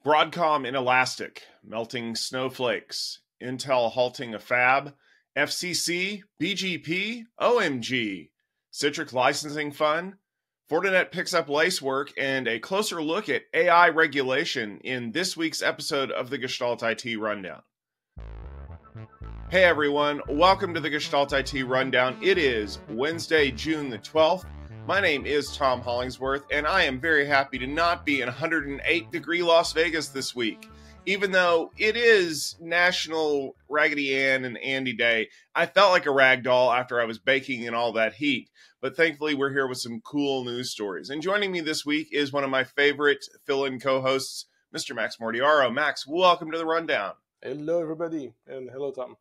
Broadcom in Elastic, melting snowflakes, Intel halting a fab, FCC, BGP, OMG, Citrix licensing fun, Fortinet picks up Lacework, and a closer look at AI regulation in this week's episode of the Gestalt IT Rundown. Hey everyone, welcome to the Gestalt IT Rundown. It is Wednesday, June the 12th. My name is Tom Hollingsworth, and I am very happy to not be in 108-degree Las Vegas this week. Even though it is National Raggedy Ann and Andy Day, I felt like a rag doll after I was baking in all that heat. But thankfully, we're here with some cool news stories. And joining me this week is one of my favorite fill-in co-hosts, Mr. Max Mordiaro. Max, welcome to the Rundown. Hello, everybody, and hello, Tom.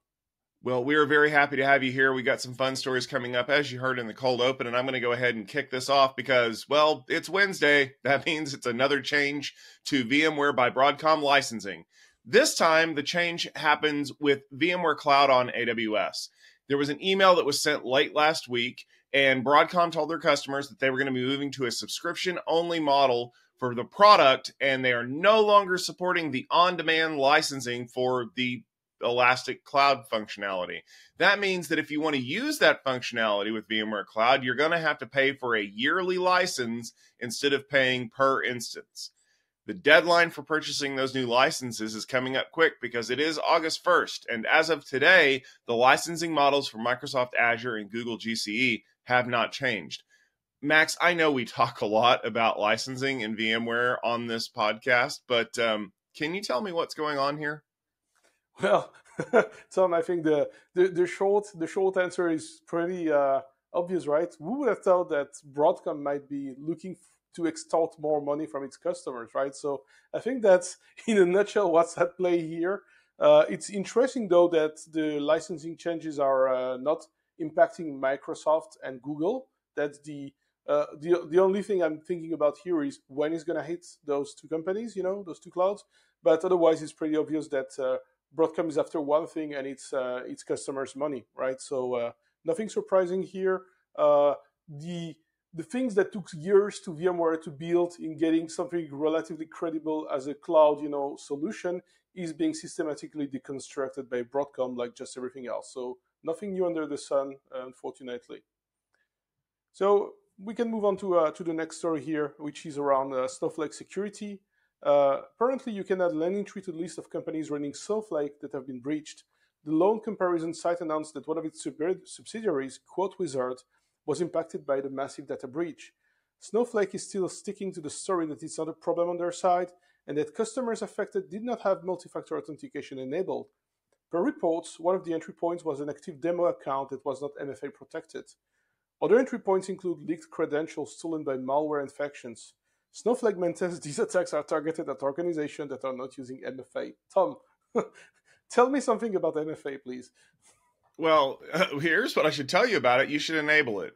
Well, we are very happy to have you here. We got some fun stories coming up, as you heard in the cold open, and I'm going to go ahead and kick this off because, well, it's Wednesday. That means it's another change to VMware by Broadcom licensing. This time, the change happens with VMware Cloud on AWS. There was an email that was sent late last week, and Broadcom told their customers that they were going to be moving to a subscription-only model for the product, and they are no longer supporting the on-demand licensing for the Elastic Cloud functionality. That means that if you want to use that functionality with VMware Cloud, you're going to have to pay for a yearly license instead of paying per instance. The deadline for purchasing those new licenses is coming up quick because it is August 1st. And as of today, the licensing models for Microsoft Azure and Google GCE have not changed. Max, I know we talk a lot about licensing in VMware on this podcast, but can you tell me what's going on here? Well, Tom, I think the short answer is pretty obvious, right? Who would have thought that Broadcom might be looking to extort more money from its customers, right? So I think that's, in a nutshell, what's at play here. It's interesting, though, that the licensing changes are not impacting Microsoft and Google. That's the only thing I'm thinking about here is when it's going to hit those two companies, those two clouds. But otherwise, it's pretty obvious that Broadcom is after one thing, and it's customers' money, right? So nothing surprising here. The things that took years to VMware to build in getting something relatively credible as a cloud, solution is being systematically deconstructed by Broadcom, like just everything else. So nothing new under the sun, unfortunately. So we can move on to the next story here, which is around Snowflake security. Apparently, you can add landing tree to the list of companies running Snowflake that have been breached. The loan comparison site announced that one of its subsidiaries, QuoteWizard, was impacted by the massive data breach. Snowflake is still sticking to the story that it's not a problem on their side and that customers affected did not have multi-factor authentication enabled. Per reports, one of the entry points was an active demo account that was not MFA protected. Other entry points include leaked credentials stolen by malware infections. Snowflake maintains these attacks are targeted at organizations that are not using MFA. Tom, tell me something about MFA, please. Well, here's what I should tell you about it. You should enable it.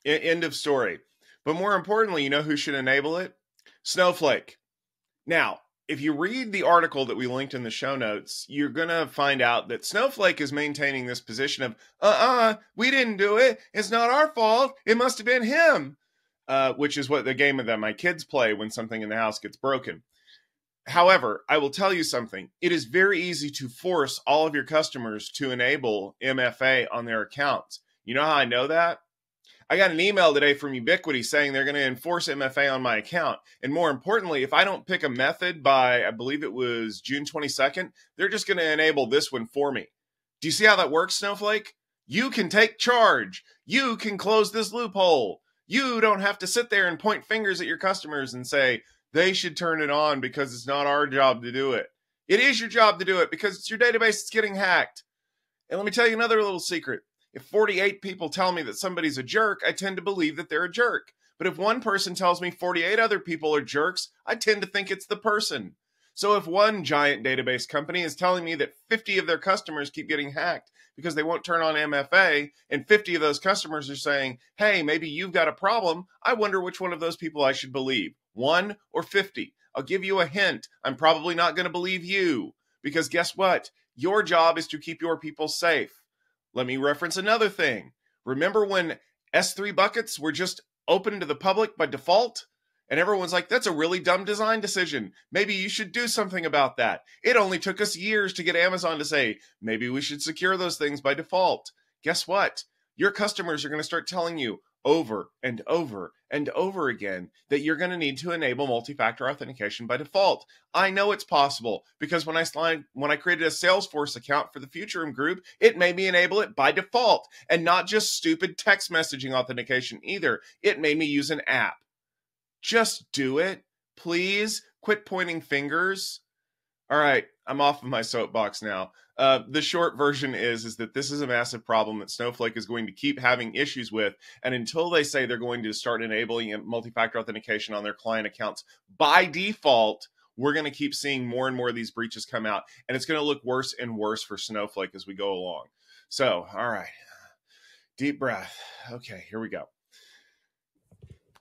End of story. But more importantly, you know who should enable it? Snowflake. Now, if you read the article that we linked in the show notes, you're going to find out that Snowflake is maintaining this position of, we didn't do it. It's not our fault. It must have been him. Which is what the game that my kids play when something in the house gets broken. However, I will tell you something. It is very easy to force all of your customers to enable MFA on their accounts. You know how I know that? I got an email today from Ubiquiti saying they're going to enforce MFA on my account. And more importantly, if I don't pick a method by, I believe it was June 22nd, they're just going to enable this one for me. Do you see how that works, Snowflake? You can take charge. You can close this loophole. You don't have to sit there and point fingers at your customers and say, they should turn it on because it's not our job to do it. It is your job to do it because it's your database that's getting hacked. And let me tell you another little secret. If 48 people tell me that somebody's a jerk, I tend to believe that they're a jerk. But if one person tells me 48 other people are jerks, I tend to think it's the person. So if one giant database company is telling me that 50 of their customers keep getting hacked because they won't turn on MFA, and 50 of those customers are saying, hey, maybe you've got a problem, I wonder which one of those people I should believe, 1 or 50. I'll give you a hint. I'm probably not going to believe you because guess what? Your job is to keep your people safe. Let me reference another thing. Remember when S3 buckets were just open to the public by default? And everyone's like, that's a really dumb design decision. Maybe you should do something about that. It only took us years to get Amazon to say, maybe we should secure those things by default. Guess what? Your customers are going to start telling you over and over and over again that you're going to need to enable multi-factor authentication by default. I know it's possible because when I created a Salesforce account for the Future Room group, it made me enable it by default, and not just stupid text messaging authentication either. It made me use an app. Just do it, please. Quit pointing fingers. All right, I'm off of my soapbox now. The short version is that this is a massive problem that Snowflake is going to keep having issues with. And until they say they're going to start enabling multi-factor authentication on their client accounts by default, we're going to keep seeing more and more of these breaches come out. And it's going to look worse and worse for Snowflake as we go along. So, all right, deep breath. Okay, here we go.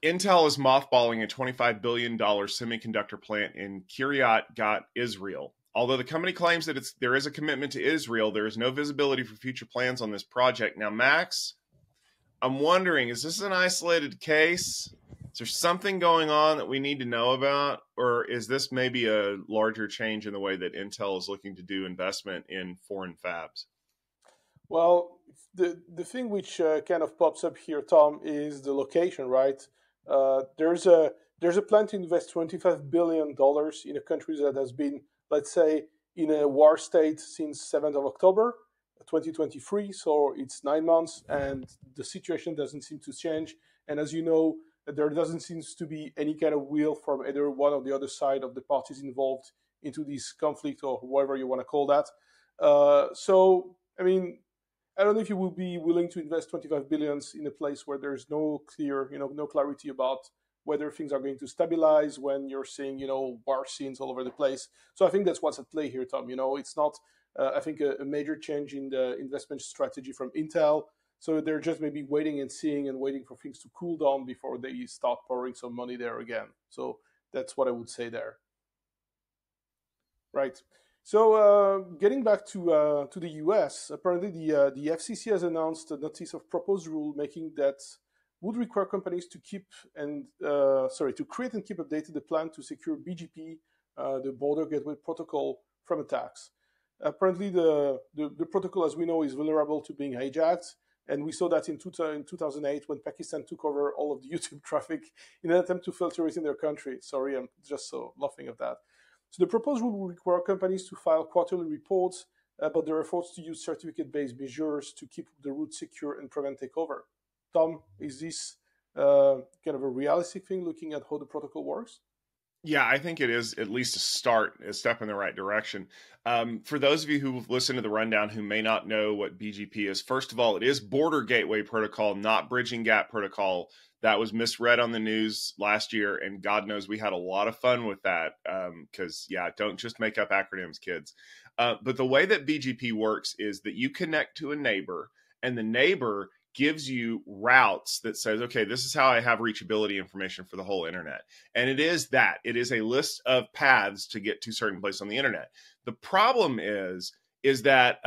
Intel is mothballing a $25 billion semiconductor plant in Kiryat Gat, Israel. Although the company claims that there is a commitment to Israel, there is no visibility for future plans on this project. Now, Max, I'm wondering, is this an isolated case? Is there something going on that we need to know about? Or is this maybe a larger change in the way that Intel is looking to do investment in foreign fabs? Well, the thing which kind of pops up here, Tom, is the location, right? There's a plan to invest $25 billion in a country that has been, let's say, in a war state since 7th of October 2023. So it's 9 months, and the situation doesn't seem to change. And as you know, there doesn't seem to be any kind of will from either one or the other side of the parties involved into this conflict, or whatever you want to call that. So, I mean, I don't know if you will be willing to invest 25 billions in a place where there's no clear, no clarity about whether things are going to stabilize when you're seeing, war scenes all over the place. So I think that's what's at play here, Tom. It's not, I think, a major change in the investment strategy from Intel. So they're just maybe waiting and seeing and waiting for things to cool down before they start pouring some money there again. So that's what I would say there. Right. So getting back to the U.S., apparently the FCC has announced a notice of proposed rule making that would require companies to create and keep updated the plan to secure BGP, the Border Gateway Protocol, from attacks. Apparently, the protocol, as we know, is vulnerable to being hijacked, and we saw that in 2008 when Pakistan took over all of the YouTube traffic in an attempt to filter it in their country. Sorry, I'm just so laughing at that. So the proposed rule will require companies to file quarterly reports about their efforts to use certificate-based measures to keep the route secure and prevent takeover. Tom, is this kind of a realistic thing looking at how the protocol works? Yeah, I think it is at least a step in the right direction. For those of you who've listened to the rundown who may not know what BGP is, first of all, it is Border Gateway Protocol, not Bridging Gap Protocol. That was misread on the news last year, and God knows we had a lot of fun with that because, don't just make up acronyms, kids. But the way that BGP works is that you connect to a neighbor, and the neighbor gives you routes that says, okay, this is how I have reachability information for the whole internet. And it is a list of paths to get to certain places on the internet. The problem is that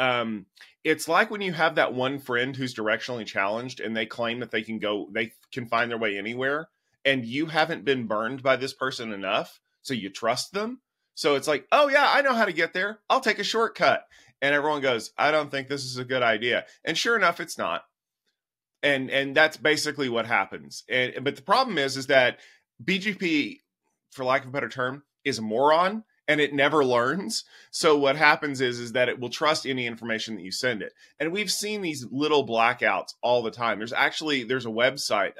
it's like when you have that one friend who's directionally challenged and they claim that they can find their way anywhere, and you haven't been burned by this person enough, so you trust them. So it's like, oh yeah, I know how to get there. I'll take a shortcut. And everyone goes, I don't think this is a good idea. And sure enough, it's not. And that's basically what happens. But the problem is that BGP, for lack of a better term, is a moron, and it never learns. So what happens is that it will trust any information that you send it. And we've seen these little blackouts all the time. There's a website,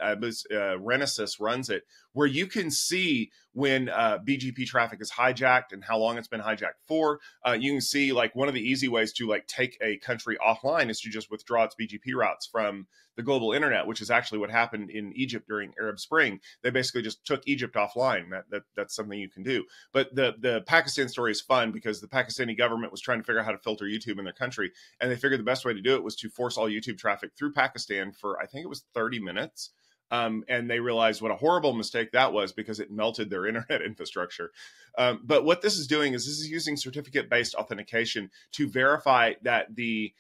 Renesas runs it, where you can see when BGP traffic is hijacked and how long it's been hijacked for. You can see, like, one of the easy ways to take a country offline is to just withdraw its BGP routes from the global internet, which is actually what happened in Egypt during Arab Spring. They basically just took Egypt offline. That's something you can do. But the Pakistan story is fun because the Pakistani government was trying to figure out how to filter YouTube in their country, and they figured the best way to do it was to force all YouTube traffic through Pakistan for, I think it was 30 minutes. And they realized what a horrible mistake that was because it melted their internet infrastructure. But what this is doing is this is using certificate-based authentication to verify that the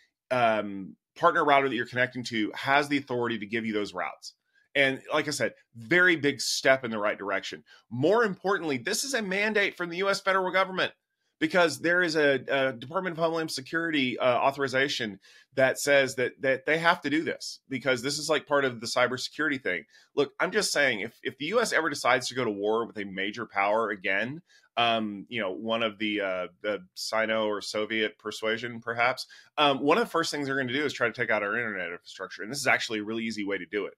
partner router that you're connecting to has the authority to give you those routes. And like I said, very big step in the right direction. More importantly, this is a mandate from the US federal government, because there is a Department of Homeland Security authorization that says that they have to do this, because this is like part of the cybersecurity thing. Look, I'm just saying, if the US ever decides to go to war with a major power again, one of the Sino or Soviet persuasion, perhaps, one of the first things they're going to do is try to take out our internet infrastructure. And this is actually a really easy way to do it.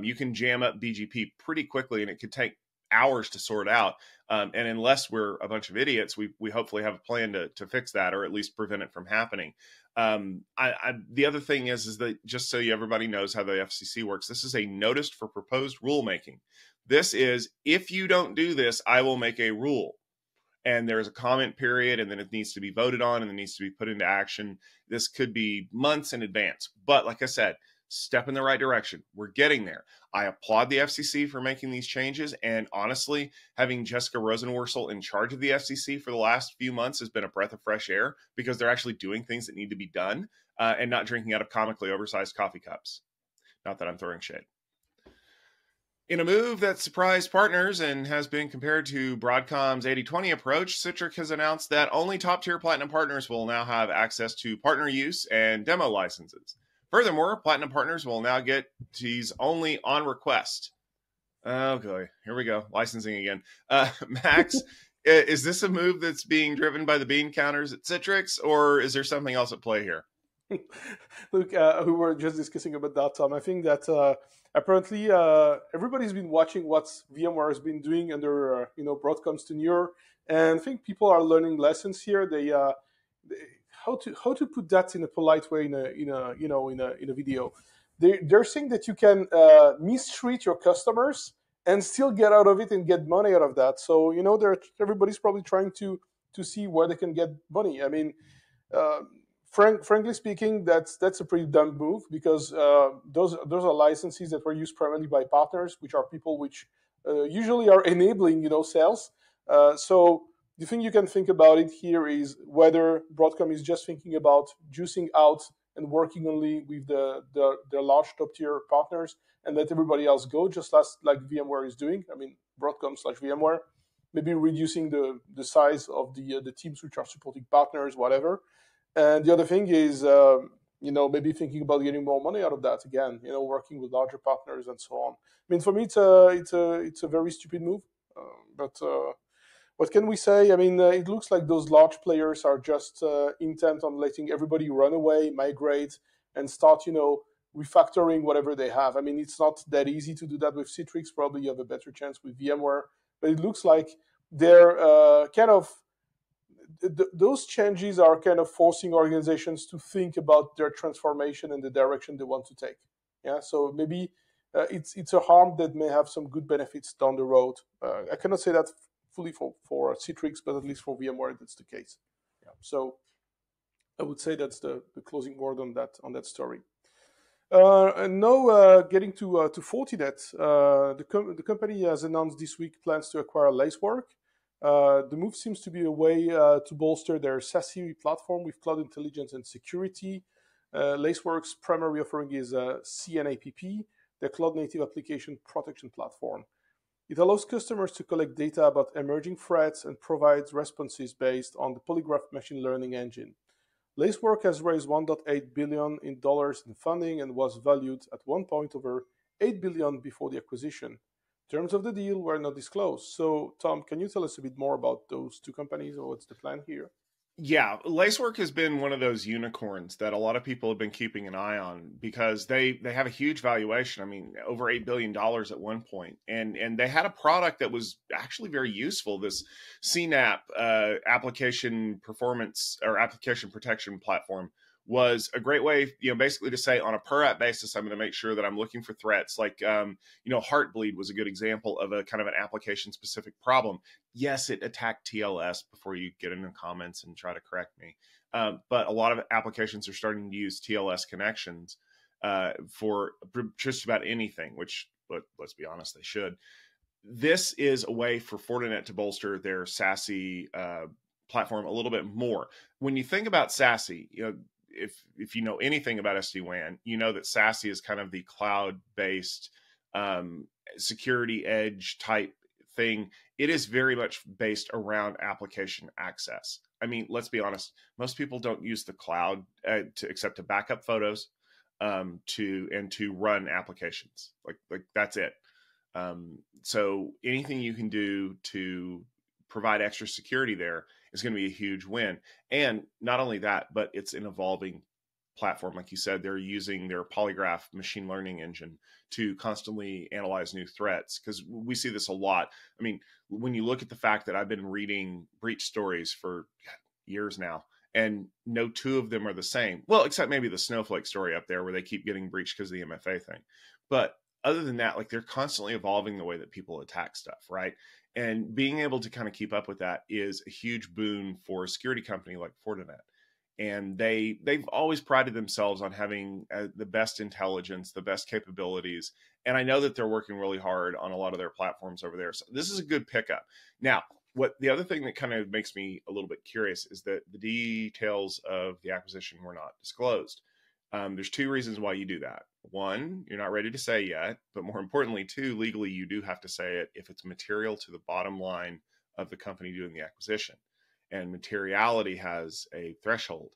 You can jam up BGP pretty quickly, and it could take hours to sort out. And unless we're a bunch of idiots, we hopefully have a plan to fix that, or at least prevent it from happening. The other thing is that, just so everybody knows how the FCC works, this is a notice for proposed rulemaking. This is, if you don't do this, I will make a rule. And there's a comment period, and then it needs to be voted on, and it needs to be put into action. This could be months in advance. But like I said, step in the right direction. We're getting there. I applaud the FCC for making these changes. And honestly, having Jessica Rosenworcel in charge of the FCC for the last few months has been a breath of fresh air, because they're actually doing things that need to be done, and not drinking out of comically oversized coffee cups. Not that I'm throwing shade. In a move that surprised partners and has been compared to Broadcom's 80/20 approach, Citrix has announced that only top-tier Platinum partners will now have access to partner use and demo licenses. Furthermore, Platinum partners will now get these only on request. Okay, here we go. Licensing again. Max, is this a move that's being driven by the bean counters at Citrix, or is there something else at play here? Look, we were just discussing about that, Tom. I think that apparently everybody's been watching what VMware has been doing under Broadcom's tenure, and I think people are learning lessons here. They how to put that in a polite way in a video. They're saying that you can mistreat your customers and still get out of it and get money out of that. So everybody's probably trying to see where they can get money. I mean, frankly speaking, that's a pretty dumb move, because those are licenses that were used primarily by partners, which are people which usually are enabling sales. So the thing you can think about it here is whether Broadcom is just thinking about juicing out and working only with their large top tier partners, and let everybody else go, just like VMware is doing. I mean, Broadcom/VMware, maybe reducing the size of the teams which are supporting partners, whatever. And the other thing is, maybe thinking about getting more money out of that again. Working with larger partners and so on. I mean, for me, it's a very stupid move. But what can we say? I mean, it looks like those large players are just intent on letting everybody run away, migrate, and start, refactoring whatever they have. I mean, it's not that easy to do that with Citrix. Probably you have a better chance with VMware. But it looks like they're those changes are kind of forcing organizations to think about their transformation and the direction they want to take. Yeah, so maybe it's a harm that may have some good benefits down the road. I cannot say that fully for Citrix, but at least for VMware, that's the case. Yeah, so I would say that's the closing word on that story. And now getting to Fortinet, the company has announced this week plans to acquire Lacework. The move seems to be a way to bolster their SASE platform with cloud intelligence and security. Lacework's primary offering is CNAPP, their cloud-native application protection platform. It allows customers to collect data about emerging threats and provides responses based on the Polygraph machine learning engine. Lacework has raised $1.8 billion in funding and was valued at one point over $8 billion before the acquisition. Terms of the deal were not disclosed. So, Tom, can you tell us a bit more about those two companies, or what's the plan here? Yeah, Lacework has been one of those unicorns that a lot of people have been keeping an eye on, because they have a huge valuation. I mean, over $8 billion at one point. And they had a product that was actually very useful, this CNAPP application performance or application protection platform. Was a great way, basically to say on a per app basis, I'm going to make sure that I'm looking for threats. Like, Heartbleed was a good example of a kind of an application specific problem. Yes, it attacked TLS, before you get into comments and try to correct me. But a lot of applications are starting to use TLS connections for just about anything, which, let's be honest, they should. This is a way for Fortinet to bolster their SASE platform a little bit more. When you think about SASE, if you know anything about SD-WAN, you know that SASE is kind of the cloud-based um, security edge type thing. It is very much based around application access. I mean, let's be honest, most people don't use the cloud except to back up photos, to run applications. Like that's it. So anything you can do to provide extra security there is going to be a huge win. And not only that, but it's an evolving platform. Like you said, they're using their polygraph machine learning engine to constantly analyze new threats, because we see this a lot. I mean, when you look at the fact that I've been reading breach stories for years now, and no two of them are the same. Well, except maybe the Snowflake story up there where they keep getting breached because of the MFA thing. But other than that, like, they're constantly evolving the way that people attack stuff, right? And being able to kind of keep up with that is a huge boon for a security company like Fortinet. And they've always prided themselves on having the best intelligence, the best capabilities. And I know that they're working really hard on a lot of their platforms over there. So this is a good pickup. Now, what the other thing that kind of makes me a little bit curious is that the details of the acquisition were not disclosed. There's two reasons why you do that. One, you're not ready to say yet, but more importantly, two, legally, you do have to say it if it's material to the bottom line of the company doing the acquisition. And materiality has a threshold.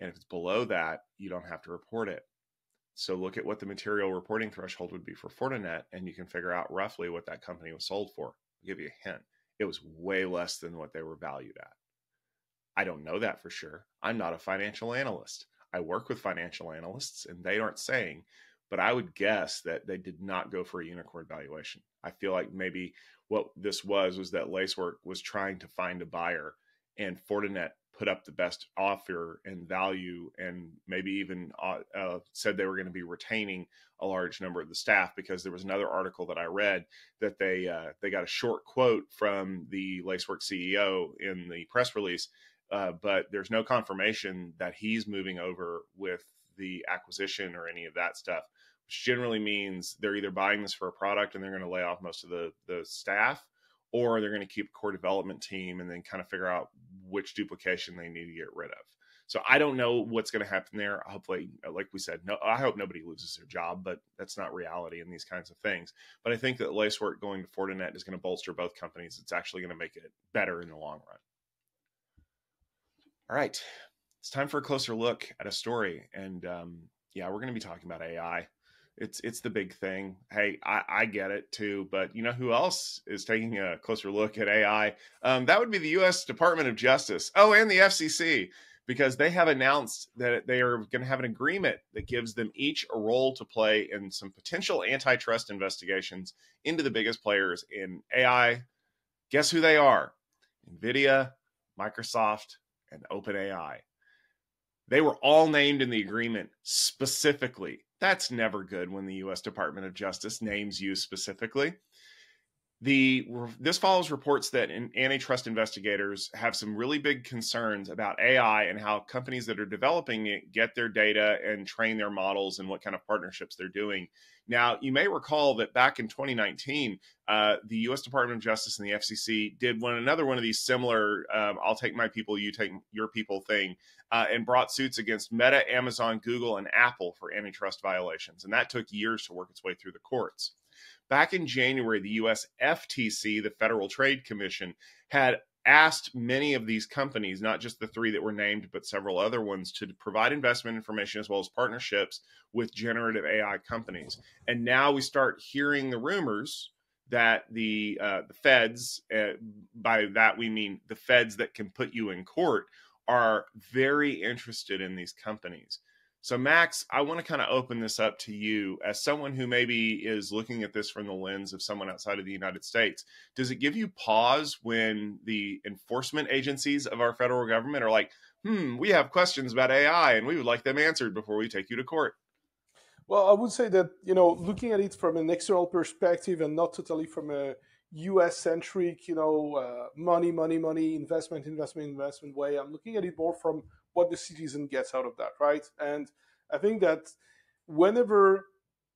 And if it's below that, you don't have to report it. So look at what the material reporting threshold would be for Fortinet, and you can figure out roughly what that company was sold for. I'll give you a hint. It was way less than what they were valued at. I don't know that for sure. I'm not a financial analyst. I work with financial analysts, and they aren't saying, but I would guess that they did not go for a unicorn valuation. I feel like maybe what this was that Lacework was trying to find a buyer, and Fortinet put up the best offer and value, and maybe even said they were going to be retaining a large number of the staff, because there was another article that I read that they got a short quote from the Lacework CEO in the press release, but there's no confirmation that he's moving over with the acquisition or any of that stuff, which generally means they're either buying this for a product and they're going to lay off most of the staff, or they're going to keep a core development team and then kind of figure out which duplication they need to get rid of. So I don't know what's going to happen there. Hopefully, like we said, no, I hope nobody loses their job, but that's not reality in these kinds of things. But I think that Lacework going to Fortinet is going to bolster both companies. It's actually going to make it better in the long run. All right, it's time for a closer look at a story. And yeah, we're going to be talking about AI. It's the big thing. Hey, I get it too, but you know who else is taking a closer look at AI? That would be the U.S. Department of Justice. Oh, and the FCC, because they have announced that they are going to have an agreement that gives them each a role to play in some potential antitrust investigations into the biggest players in AI. Guess who they are? NVIDIA, Microsoft, and OpenAI. They were all named in the agreement specifically. That's never good when the U.S. Department of Justice names you specifically. This follows reports that antitrust investigators have some really big concerns about AI and how companies that are developing it get their data and train their models and what kind of partnerships they're doing. Now, you may recall that back in 2019, the U.S. Department of Justice and the FCC did another one of these similar I'll take my people, you take your people thing, and brought suits against Meta, Amazon, Google, and Apple for antitrust violations. And that took years to work its way through the courts. Back in January, the U.S. FTC, the Federal Trade Commission, had asked many of these companies, not just the three that were named, but several other ones, to provide investment information as well as partnerships with generative AI companies. And now we start hearing the rumors that the feds, by that we mean the feds that can put you in court, are very interested in these companies. So Max, I want to kind of open this up to you as someone who maybe is looking at this from the lens of someone outside of the United States. Does it give you pause when the enforcement agencies of our federal government are like, we have questions about AI and we would like them answered before we take you to court? Well, I would say that, looking at it from an external perspective and not totally from a US-centric, money, investment way, I'm looking at it more from what the citizen gets out of that, right? And I think that whenever,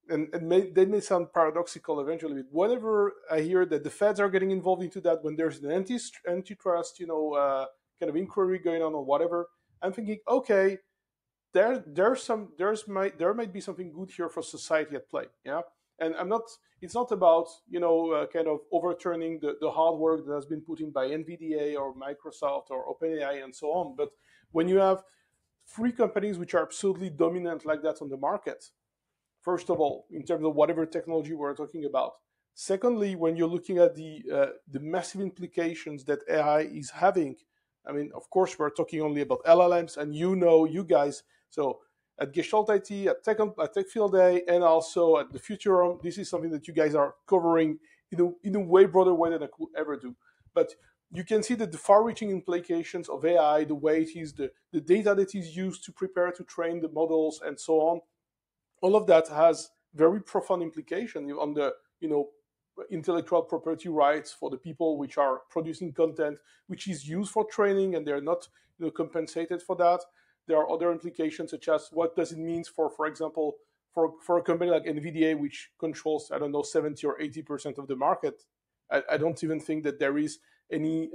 that may sound paradoxical eventually, but whenever I hear that the feds are getting involved into that, when there's an antitrust, kind of inquiry going on or whatever, I'm thinking, okay, there might be something good here for society at play. Yeah. And it's not about, kind of overturning the hard work that has been put in by NVIDIA or Microsoft or OpenAI and so on. But when you have three companies which are absolutely dominant like that on the market, first of all, in terms of whatever technology we're talking about. Secondly, when you're looking at the massive implications that AI is having, I mean, of course, we're talking only about LLMs, and you guys, so at Gestalt IT, at Tech Field Day, and also at the Futurum, this is something that you guys are covering in a way broader way than I could ever do. But you can see that the far-reaching implications of AI, the way it is, the data that is used to prepare to train the models, and so on, all of that has very profound implication on the intellectual property rights for the people which are producing content which is used for training, and they're not compensated for that. There are other implications, such as what does it mean for example, for a company like NVIDIA, which controls, I don't know, 70 or 80% of the market. I don't even think that there is any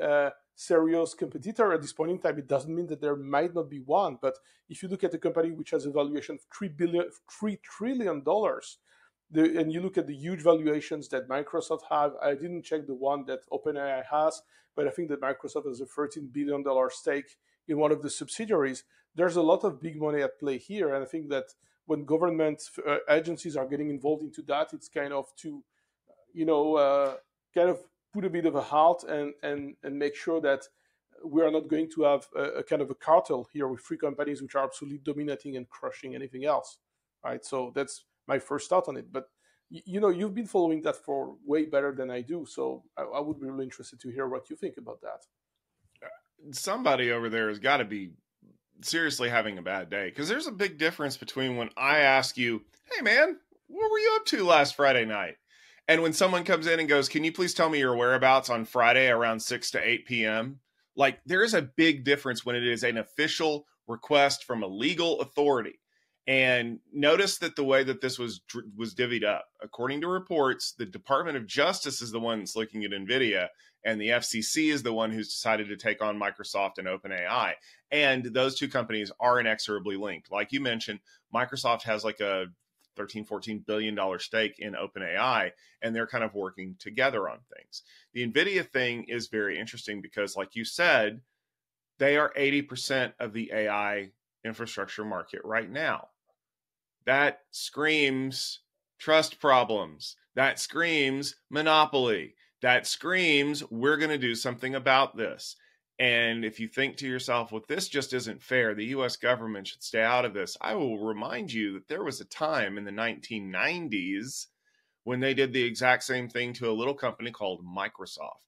serious competitor at this point in time. It doesn't mean that there might not be one, but if you look at a company which has a valuation of $3 trillion, and you look at the huge valuations that Microsoft have, I didn't check the one that OpenAI has, but I think that Microsoft has a $13 billion stake in one of the subsidiaries. There's a lot of big money at play here, and I think that when government agencies are getting involved into that, it's kind of to, kind of put a bit of a halt and make sure that we are not going to have a kind of a cartel here with three companies which are absolutely dominating and crushing anything else, right? So that's my first thought on it. But you've been following that for way better than I do, so I would be really interested to hear what you think about that. Somebody over there has got to be seriously having a bad day, because there's a big difference between when I ask you, hey man, what were you up to last Friday night? And when someone comes in and goes, can you please tell me your whereabouts on Friday around 6 to 8 p.m.? Like, there is a big difference when it is an official request from a legal authority. And notice that the way that this was divvied up, according to reports, the Department of Justice is the one that's looking at NVIDIA, and the FCC is the one who's decided to take on Microsoft and OpenAI. And those two companies are inexorably linked. Like you mentioned, Microsoft has like a $13-14 billion stake in OpenAI, and they're kind of working together on things. The NVIDIA thing is very interesting because, like you said, they are 80% of the AI infrastructure market right now. That screams trust problems. That screams monopoly. That screams we're going to do something about this. And if you think to yourself, well, this just isn't fair, the US government should stay out of this, I will remind you that there was a time in the 1990s when they did the exact same thing to a little company called Microsoft.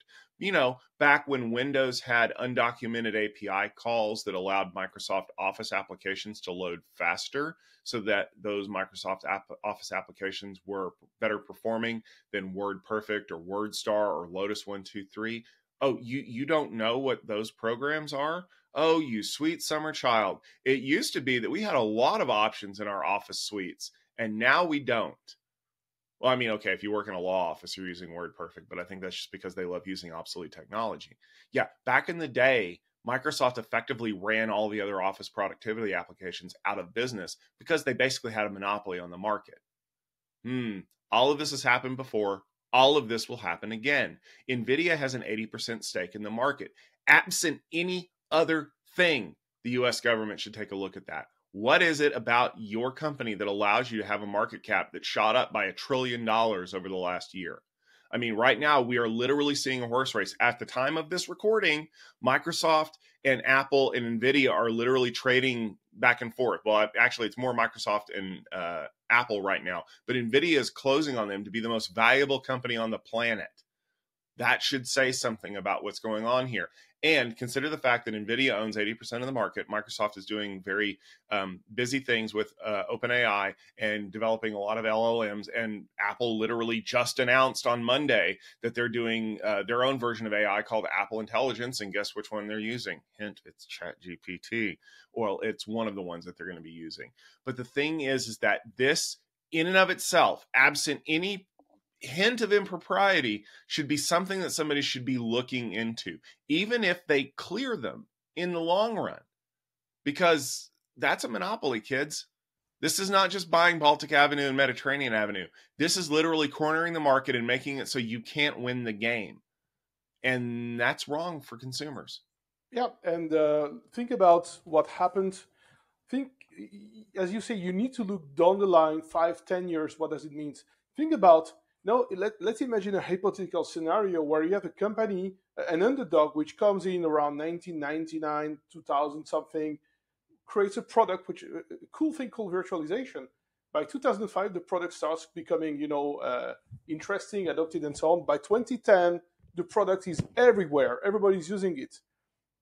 Back when Windows had undocumented API calls that allowed Microsoft Office applications to load faster, so that those Microsoft Office applications were better performing than WordPerfect or WordStar or Lotus 123. Oh, you don't know what those programs are? Oh, you sweet summer child. It used to be that we had a lot of options in our Office suites, and now we don't. Well, I mean, okay, if you work in a law office, you're using WordPerfect, but I think that's just because they love using obsolete technology. Yeah, back in the day, Microsoft effectively ran all the other Office productivity applications out of business because they basically had a monopoly on the market. All of this has happened before. All of this will happen again. NVIDIA has an 80% stake in the market. Absent any other thing, the US government should take a look at that. What is it about your company that allows you to have a market cap that shot up by $1 trillion over the last year? I mean, right now, we are literally seeing a horse race. At the time of this recording, Microsoft and Apple and NVIDIA are literally trading back and forth. Well, actually, it's more Microsoft and Apple right now, but NVIDIA is closing on them to be the most valuable company on the planet. That should say something about what's going on here. And consider the fact that NVIDIA owns 80% of the market. Microsoft is doing very busy things with OpenAI and developing a lot of LLMs. And Apple literally just announced on Monday that they're doing their own version of AI called Apple Intelligence. And guess which one they're using? Hint, it's ChatGPT. Well, it's one of the ones that they're going to be using. But the thing is that this, in and of itself, absent any hint of impropriety, should be something that somebody should be looking into, even if they clear them in the long run, because that's a monopoly, kids. This is not just buying Baltic Avenue and Mediterranean Avenue. This is literally cornering the market and making it so you can't win the game. And that's wrong for consumers. Yeah, and think about what happened. Think, as you say, you need to look down the line 5, 10 years. What does it mean? Think about, let's imagine a hypothetical scenario where you have a company, an underdog, which comes in around 1999, 2000 something, creates a product, which a cool thing called virtualization. By 2005, the product starts becoming, interesting, adopted, and so on. By 2010, the product is everywhere. Everybody's using it.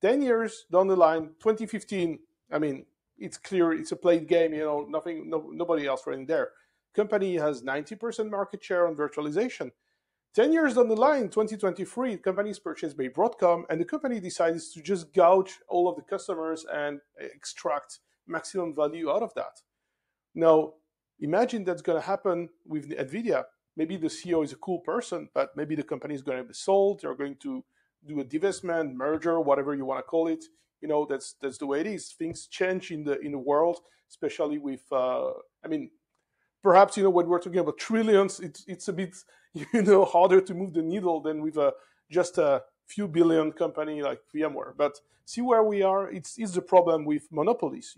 10 years down the line, 2015, I mean, it's clear it's a played game, nobody else running there. Company has 90% market share on virtualization. 10 years down the line, 2023, the company is purchased by Broadcom, and the company decides to just gouge all of the customers and extract maximum value out of that. Now, imagine that's going to happen with NVIDIA. Maybe the CEO is a cool person, but maybe the company is going to be sold. They're going to do a divestment, merger, whatever you want to call it. That's the way it is. Things change in the world, especially with perhaps when we're talking about trillions, it's a bit harder to move the needle than with just a few billion company like VMware. But see where we are. It's the problem with monopolies,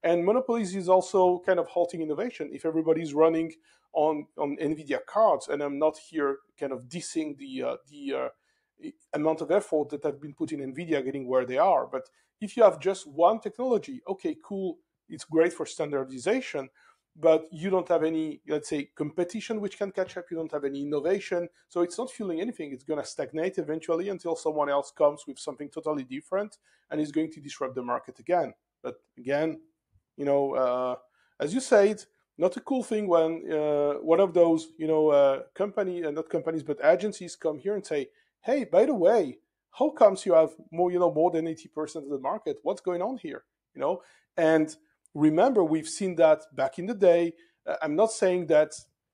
and monopolies is also kind of halting innovation. If everybody's running on NVIDIA cards, and I'm not here kind of dissing the amount of effort that have been put in NVIDIA getting where they are. But if you have just one technology, okay, cool, it's great for standardization, but you don't have any, let's say, competition which can catch up. You don't have any innovation. So it's not fueling anything. It's going to stagnate eventually until someone else comes with something totally different and is going to disrupt the market again. But again, as you said, not a cool thing when one of those, not companies, but agencies come here and say, hey, by the way, how comes you have more than 80% of the market? What's going on here? And remember, we've seen that back in the day. I'm not saying that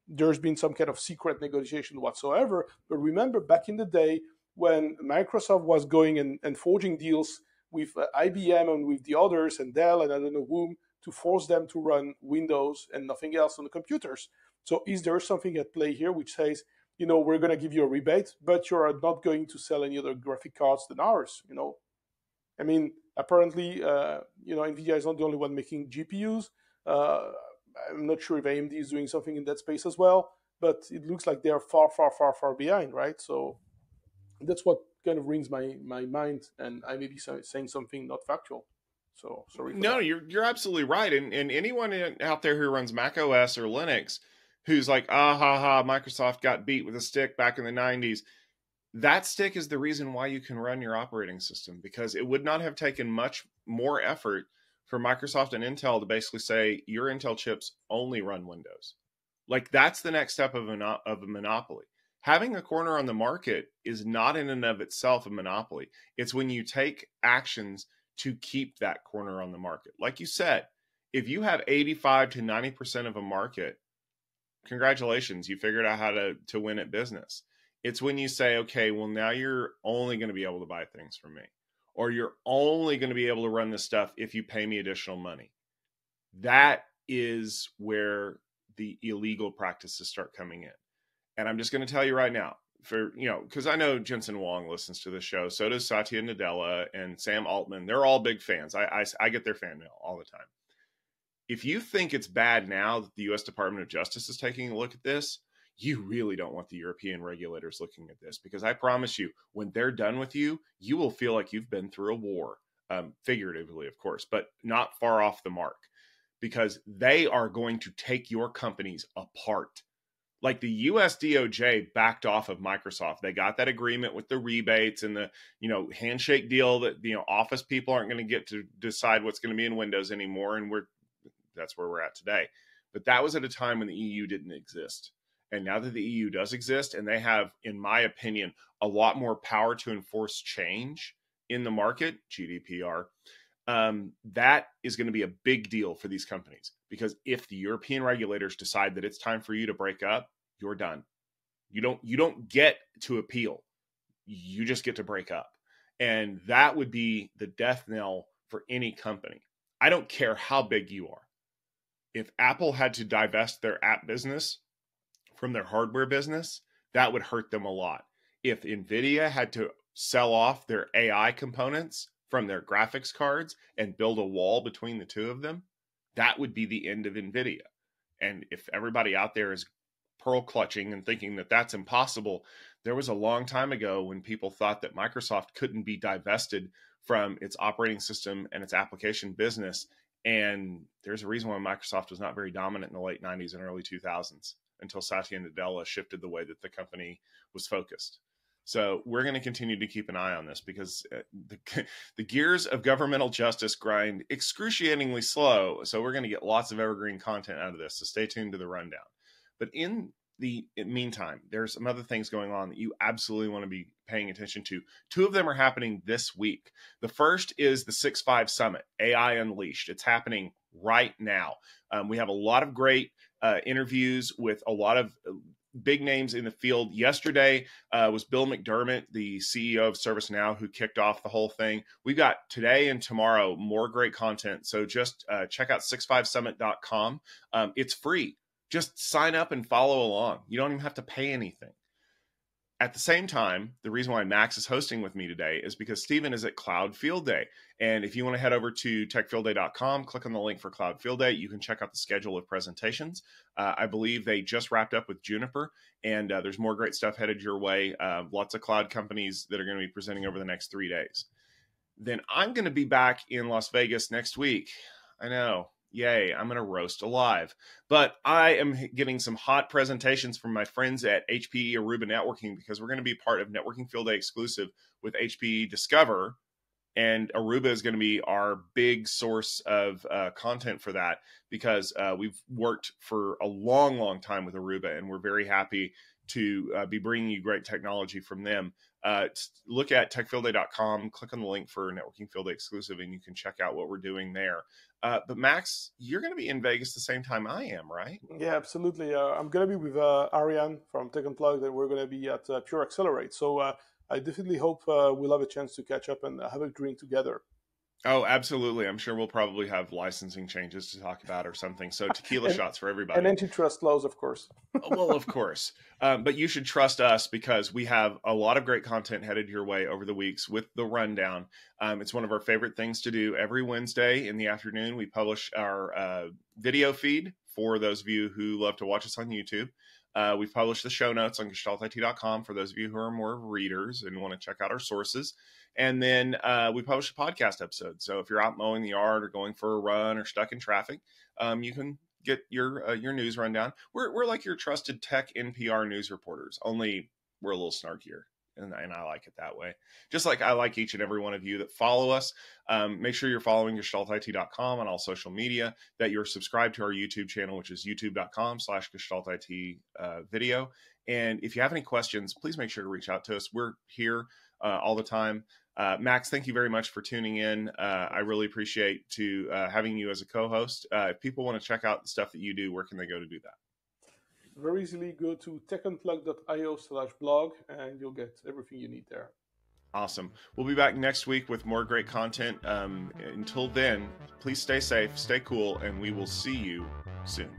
there's been some kind of secret negotiation whatsoever, but remember back in the day when Microsoft was going and forging deals with IBM and with the others and Dell and I don't know whom to force them to run Windows and nothing else on the computers. So is there something at play here which says, we're going to give you a rebate, but you're not going to sell any other graphic cards than ours, I mean, apparently, NVIDIA is not the only one making GPUs. I'm not sure if AMD is doing something in that space as well, but it looks like they're far, far, far, far behind, right? So that's what kind of rings my mind, and I may be saying something not factual. So sorry for that. You're absolutely right. And anyone out there who runs Mac OS or Linux who's like, Microsoft got beat with a stick back in the 90s, that stick is the reason why you can run your operating system, because it would not have taken much more effort for Microsoft and Intel to basically say your Intel chips only run Windows. Like, that's the next step of a monopoly. Having a corner on the market is not in and of itself a monopoly. It's when you take actions to keep that corner on the market. Like you said, if you have 85 to 90% of a market, congratulations, you figured out how to win at business. It's when you say, okay, well, now you're only going to be able to buy things from me, or you're only going to be able to run this stuff if you pay me additional money. That is where the illegal practices start coming in. And I'm just going to tell you right now, because I know Jensen Huang listens to the show. So does Satya Nadella and Sam Altman. They're all big fans. I get their fan mail all the time. If you think it's bad now that the U.S. Department of Justice is taking a look at this, you really don't want the European regulators looking at this, because I promise you, when they're done with you, you will feel like you've been through a war, figuratively, of course, but not far off the mark, because they are going to take your companies apart. Like the US DOJ backed off of Microsoft. They got that agreement with the rebates and the, handshake deal that, Office people aren't going to get to decide what's going to be in Windows anymore. And that's where we're at today. But that was at a time when the EU didn't exist. And now that the EU does exist, and they have, in my opinion, a lot more power to enforce change in the market, GDPR, that is going to be a big deal for these companies. Because if the European regulators decide that it's time for you to break up, you're done. You don't get to appeal. You just get to break up. And that would be the death knell for any company. I don't care how big you are. If Apple had to divest their app business from their hardware business, that would hurt them a lot. If NVIDIA had to sell off their AI components from their graphics cards and build a wall between the two of them, that would be the end of NVIDIA. And if everybody out there is pearl clutching and thinking that that's impossible, there was a long time ago when people thought that Microsoft couldn't be divested from its operating system and its application business. And there's a reason why Microsoft was not very dominant in the late 90s and early 2000s until Satya Nadella shifted the way that the company was focused. So we're going to continue to keep an eye on this because the gears of governmental justice grind excruciatingly slow. So we're going to get lots of evergreen content out of this. So stay tuned to the rundown. But in the meantime, there's some other things going on that you absolutely want to be paying attention to. Two of them are happening this week. The first is the 6.5 Summit, AI Unleashed. It's happening right now. We have a lot of great interviews with a lot of big names in the field. Yesterday was Bill McDermott, the CEO of ServiceNow, who kicked off the whole thing. We've got today and tomorrow more great content. So just check out 65summit.com. It's free. Just sign up and follow along. You don't even have to pay anything. At the same time, the reason why Max is hosting with me today is because Stephen is at Cloud Field Day. And if you want to head over to techfieldday.com, click on the link for Cloud Field Day, you can check out the schedule of presentations. I believe they just wrapped up with Juniper, and there's more great stuff headed your way. Lots of cloud companies that are going to be presenting over the next 3 days. Then I'm going to be back in Las Vegas next week. I know. Yay, I'm going to roast alive. But I am getting some hot presentations from my friends at HPE Aruba Networking because we're going to be part of Networking Field Day exclusive with HPE Discover. And Aruba is going to be our big source of content for that because we've worked for a long, long time with Aruba, and we're very happy to be bringing you great technology from them. Look at techfieldday.com, click on the link for Networking Field Day exclusive, and you can check out what we're doing there. But Max, you're going to be in Vegas the same time I am, right? Yeah, absolutely. I'm going to be with Ariane from Tech Unplugged, and we're going to be at Pure Accelerate. So I definitely hope we'll have a chance to catch up and have a drink together. Oh, absolutely. I'm sure we'll probably have licensing changes to talk about or something. So tequila shots for everybody. And antitrust laws, of course. Well, of course. But you should trust us because we have a lot of great content headed your way over the weeks with the rundown. It's one of our favorite things to do. Every Wednesday in the afternoon, we publish our video feed for those of you who love to watch us on YouTube. We've published the show notes on gestaltit.com for those of you who are more readers and want to check out our sources. And then we publish a podcast episode. So if you're out mowing the yard or going for a run or stuck in traffic, you can get your news rundown. We're like your trusted tech NPR news reporters, only we're a little snarkier. And I like it that way. Just like I like each and every one of you that follow us. Make sure you're following gestaltit.com on all social media, that you're subscribed to our YouTube channel, which is youtube.com/gestaltit video. And if you have any questions, please make sure to reach out to us. We're here all the time. Max, thank you very much for tuning in. I really appreciate having you as a co-host. If people want to check out the stuff that you do, where can they go to do that? Very easily go to techunplug.io/blog and you'll get everything you need there. Awesome. We'll be back next week with more great content. Until then, please stay safe, stay cool, and we will see you soon.